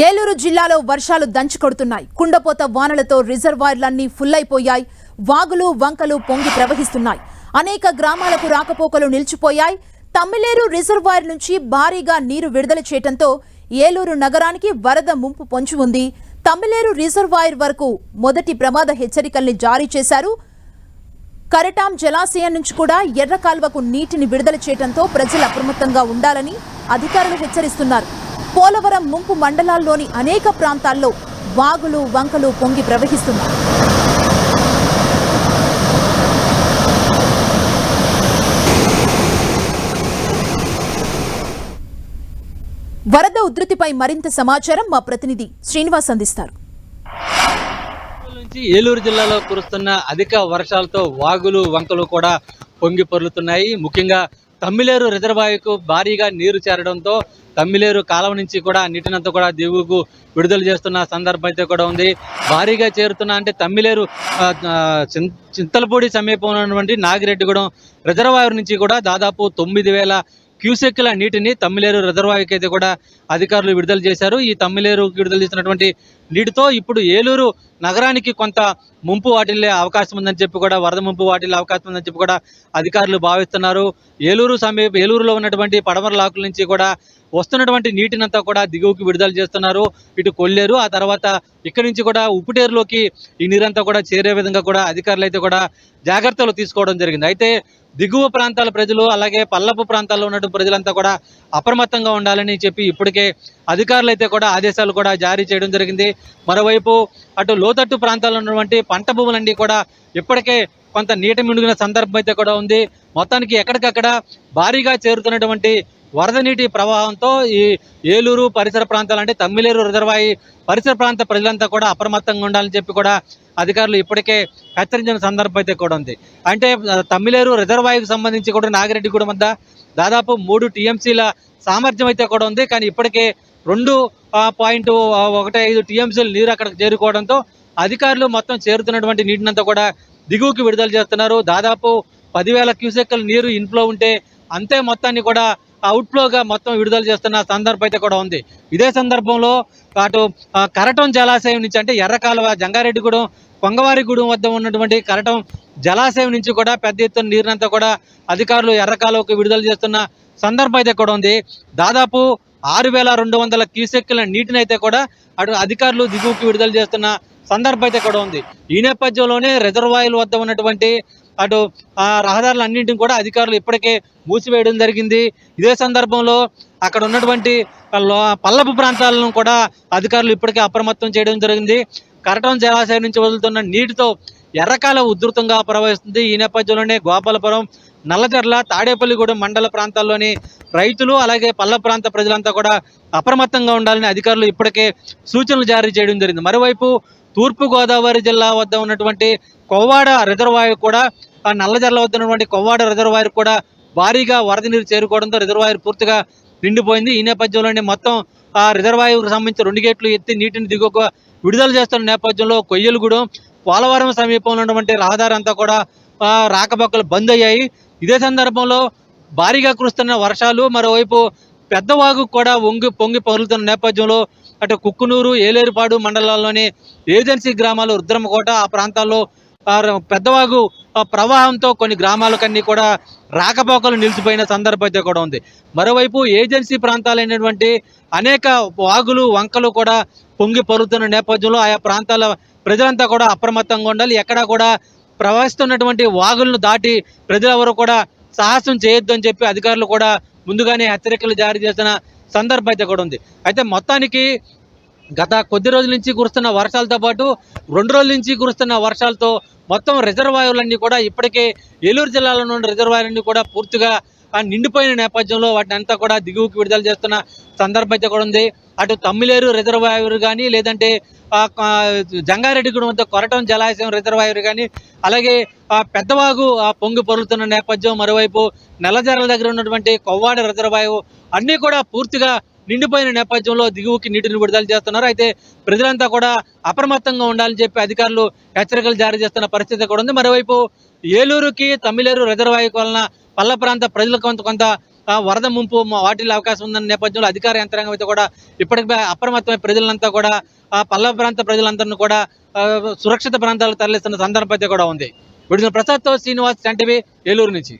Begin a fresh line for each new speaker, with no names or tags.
ఏలూరు జిల్లాలో వర్షాలు దంచుకొడుతున్నాయి. కుండపోత వానలతో రిజర్వాయర్లన్నీ ఫుల్ అయిపోయాయి. వాగులు వంకలు పొంగి ప్రవహిస్తున్నాయి. అనేక గ్రామాలకు రాకపోకలు నిలిచిపోయాయి. తమ్మిలేరు రిజర్వాయర్ నుంచి భారీగా నీరు విడుదల చేయడంతో ఏలూరు నగరానికి వరద ముంపు పొంచి ఉంది. తమ్మిలేరు రిజర్వాయర్ వరకు మొదటి ప్రమాద హెచ్చరికల్ని జారీ చేశారు. కరటాం జలాశయం నుంచి కూడా ఎర్ర కాల్వకు నీటిని విడుదల చేయడంతో ప్రజలు అప్రమత్తంగా ఉండాలని అధికారులు హెచ్చరిస్తున్నారు. పోలవరం ముంపు మండలాల్లోని అనేక ప్రాంతాల్లో వాగులు వంకలు పొంగి ప్రవహిస్తున్నాయి. వరద ఉధృతిపై మరింత సమాచారం మా ప్రతినిధి శ్రీనివాస్ అందిస్తారు.
ఏలూరు జిల్లాలో కురుస్తున్న అధిక వర్షాలతో వాగులు వంకలు కూడా పొంగి పొర్లుతున్నాయి. ముఖ్యంగా తమ్మిలేరు రిజర్వాయర్కు భారీగా నీరు చేరడంతో తమ్మిలేరు కాలువ నుంచి కూడా నీటినంతా కూడా దిగువకు విడుదల చేస్తున్న సందర్భం అయితే కూడా ఉంది. భారీగా చేరుతున్న అంటే తమ్మిలేరు చింతలపూడి సమీపంలో ఉన్నటువంటి నాగిరెడ్డిగూడెం రిజర్వాయర్ నుంచి కూడా దాదాపు 9,000 క్యూసెక్ల నీటిని తమ్మిలేరు రిజర్వాయర్కి అయితే కూడా అధికారులు విడుదల చేశారు. ఈ తమ్మిలేరుకి విడుదల చేసినటువంటి నీటితో ఇప్పుడు ఏలూరు నగరానికి కొంత ముంపు వాటిల్లే అవకాశం ఉందని చెప్పి కూడా వరద ముంపు వాటిల్లే అవకాశం ఉందని చెప్పి కూడా అధికారులు భావిస్తున్నారు. ఏలూరులో ఉన్నటువంటి పడమర లాకుల నుంచి కూడా వస్తున్నటువంటి నీటినంతా కూడా దిగువకి విడుదల చేస్తున్నారు. ఇటు కొల్లేరు, ఆ తర్వాత ఇక్కడి నుంచి కూడా ఉప్పుటేరులోకి ఈ నీరంతా కూడా చేరే విధంగా కూడా అధికారులు అయితే కూడా జాగ్రత్తలు తీసుకోవడం జరిగింది. అయితే దిగువ ప్రాంతాల ప్రజలు అలాగే పల్లపు ప్రాంతాల్లో ఉన్నటువంటి ప్రజలంతా కూడా అప్రమత్తంగా ఉండాలని చెప్పి ఇప్పటికే అధికారులు అయితే కూడా ఆదేశాలు కూడా జారీ చేయడం జరిగింది. మరోవైపు అటు లోతట్టు ప్రాంతాల్లో ఉన్నటువంటి పంట భూములన్నీ కూడా ఇప్పటికే కొంత నీట మునిగిన సందర్భం అయితే కూడా ఉంది. మొత్తానికి ఎక్కడికక్కడ భారీగా చేరుతున్నటువంటి వరద నీటి ప్రవాహంతో ఈ ఏలూరు పరిసర ప్రాంతాలు అంటే తమ్మిలేరు రిజర్వాయర్ పరిసర ప్రాంత ప్రజలంతా కూడా అప్రమత్తంగా ఉండాలని చెప్పి కూడా అధికారులు ఇప్పటికే హెచ్చరించిన సందర్భం అయితే కూడా ఉంది. అంటే తమ్మిలేరు రిజర్వాయర్కి సంబంధించి కూడా నాగిరెడ్డిగూడెం వద్ద దాదాపు 3 టీఎంసీల సామర్థ్యం అయితే కూడా ఉంది. కానీ ఇప్పటికే 2.15 టీఎంసీల నీరు అక్కడికి చేరుకోవడంతో అధికారులు మొత్తం చేరుతున్నటువంటి నీటినంతా కూడా దిగువకి విడుదల చేస్తున్నారు. దాదాపు 10,000 క్యూసెక్ల నీరు ఇన్ఫ్లో ఉంటే అంతే మొత్తాన్ని కూడా అవుట్ఫ్లోగా మొత్తం విడుదల చేస్తున్న సందర్భం అయితే కూడా ఉంది. ఇదే సందర్భంలో అటు కరటం జలాశయం నుంచి అంటే ఎర్రకాలువ జంగారెడ్డిగూడెం కొంగవారిగూడెం వద్ద ఉన్నటువంటి కరటం జలాశయం నుంచి కూడా పెద్ద ఎత్తున నీరునంతా కూడా అధికారులు ఎర్రకాలువకు విడుదల చేస్తున్న సందర్భం అయితే కూడా ఉంది. దాదాపు 6,200 క్యూసెక్ల నీటిని అయితే కూడా అటు అధికారులు దిగువకి విడుదల చేస్తున్న సందర్భం అయితే కూడా ఉంది. ఈ నేపథ్యంలోనే రిజర్వాయర్ వద్ద ఉన్నటువంటి అటు రహదారులు అన్నింటిని కూడా అధికారులు ఇప్పటికే మూసివేయడం జరిగింది. ఇదే సందర్భంలో అక్కడ ఉన్నటువంటి పల్లపు ప్రాంతాలను కూడా అధికారులు ఇప్పటికే అప్రమత్తం చేయడం జరిగింది. కరటం జలాశయం నుంచి వదులుతున్న నీటితో ఎర్రకాలువ ఉధృతంగా ప్రవహిస్తుంది. ఈ నేపథ్యంలోనే గోపాలపురం, నల్లజర్ల, తాడేపల్లిగూడెం మండల ప్రాంతాల్లోని రైతులు అలాగే పల్ల ప్రాంత ప్రజలంతా కూడా అప్రమత్తంగా ఉండాలని అధికారులు ఇప్పటికే సూచనలు జారీ చేయడం జరిగింది. మరోవైపు తూర్పుగోదావరి జిల్లా వద్ద ఉన్నటువంటి కొవ్వాడ రిజర్వాయర్ కూడా నల్లజర్ల వద్ద ఉన్నటువంటి కొవ్వాడ రిజర్వాయర్ కూడా భారీగా వరద నీరు చేరుకోవడంతో రిజర్వాయర్ పూర్తిగా నిండిపోయింది. ఈ నేపథ్యంలోనే మొత్తం ఆ రిజర్వాయర్కు సంబంధించి 2 గేట్లు ఎత్తి నీటిని దిగువకు విడుదల చేస్తున్న నేపథ్యంలో కొయ్యలగూడెం, పోలవరం సమీపంలో ఉన్నటువంటి రహదారి అంతా కూడా రాకపోకలు బంద్ అయ్యాయి. ఇదే సందర్భంలో భారీగా కురుస్తున్న వర్షాలు మరోవైపు పెద్దవాగు కూడా పొంగి పొరులుతున్న నేపథ్యంలో అటు కుక్కునూరు, ఏలేరుపాడు మండలాల్లోని ఏజెన్సీ గ్రామాలు, రుద్రమకోట ఆ ప్రాంతాల్లో పెద్దవాగు ప్రవాహంతో కొన్ని గ్రామాలకన్నీ కూడా రాకపోకలు నిలిచిపోయిన సందర్భం అయితే కూడా ఉంది. మరోవైపు ఏజెన్సీ ప్రాంతాలైనటువంటి అనేక వాగులు వంకలు కూడా పొంగి పొరులుతున్న నేపథ్యంలో ఆయా ప్రాంతాల ప్రజలంతా కూడా అప్రమత్తంగా ఉండాలి. ఎక్కడా కూడా ప్రవహిస్తున్నటువంటి వాగులను దాటి ప్రజలెవరూ కూడా సాహసం చేయొద్దు అని చెప్పి అధికారులు కూడా ముందుగానే హెచ్చరికలు జారీ చేసిన సందర్భం అయితే కూడా ఉంది. అయితే మొత్తానికి గత కొద్ది రోజుల నుంచి కురుస్తున్న వర్షాలతో పాటు 2 రోజుల నుంచి కురుస్తున్న వర్షాలతో మొత్తం రిజర్వాయర్లన్నీ కూడా ఇప్పటికే ఏలూరు జిల్లాలో ఉన్న రిజర్వాయర్లన్నీ కూడా పూర్తిగా నిండిపోయిన నేపథ్యంలో వాటిని అంతా కూడా దిగువకి విడుదల చేస్తున్న సందర్భం అయితే కూడా ఉంది. అటు తమ్మిలేరు రిజర్వాయర్ కానీ లేదంటే జంగారెడ్డిగూడెం వద్ద కొరటం జలాశయం రిజర్వాయర్ కానీ అలాగే పెద్దవాగు పొంగి పొరులుతున్న నేపథ్యం, మరోవైపు నల్లజర్ల దగ్గర ఉన్నటువంటి కొవ్వాడ రిజర్వాయర్ అన్నీ కూడా పూర్తిగా నిండిపోయిన నేపథ్యంలో దిగువకి నీటిని విడుదల చేస్తున్నారు. అయితే ప్రజలంతా కూడా అప్రమత్తంగా ఉండాలని చెప్పి అధికారులు హెచ్చరికలు జారీ చేస్తున్న పరిస్థితి కూడా ఉంది. మరోవైపు ఏలూరుకి తమ్మిలేరు రిజర్వాయర్ వలన పల్ల ప్రాంత ప్రజలకు కొంత వరద ముంపు వాటిల్లో అవకాశం ఉందన్న నేపథ్యంలో అధికార యంత్రాంగం అయితే కూడా ఇప్పటికే అప్రమత్తమైన ప్రజలంతా కూడా పల్లవ ప్రాంత ప్రజలందరినీ కూడా సురక్షిత ప్రాంతాలకు తరలిస్తున్న సందర్భం అయితే కూడా ఉంది. విడుదల ప్రసాద్తో శ్రీనివాస్, సన్ టీవీ, ఏలూరు నుంచి.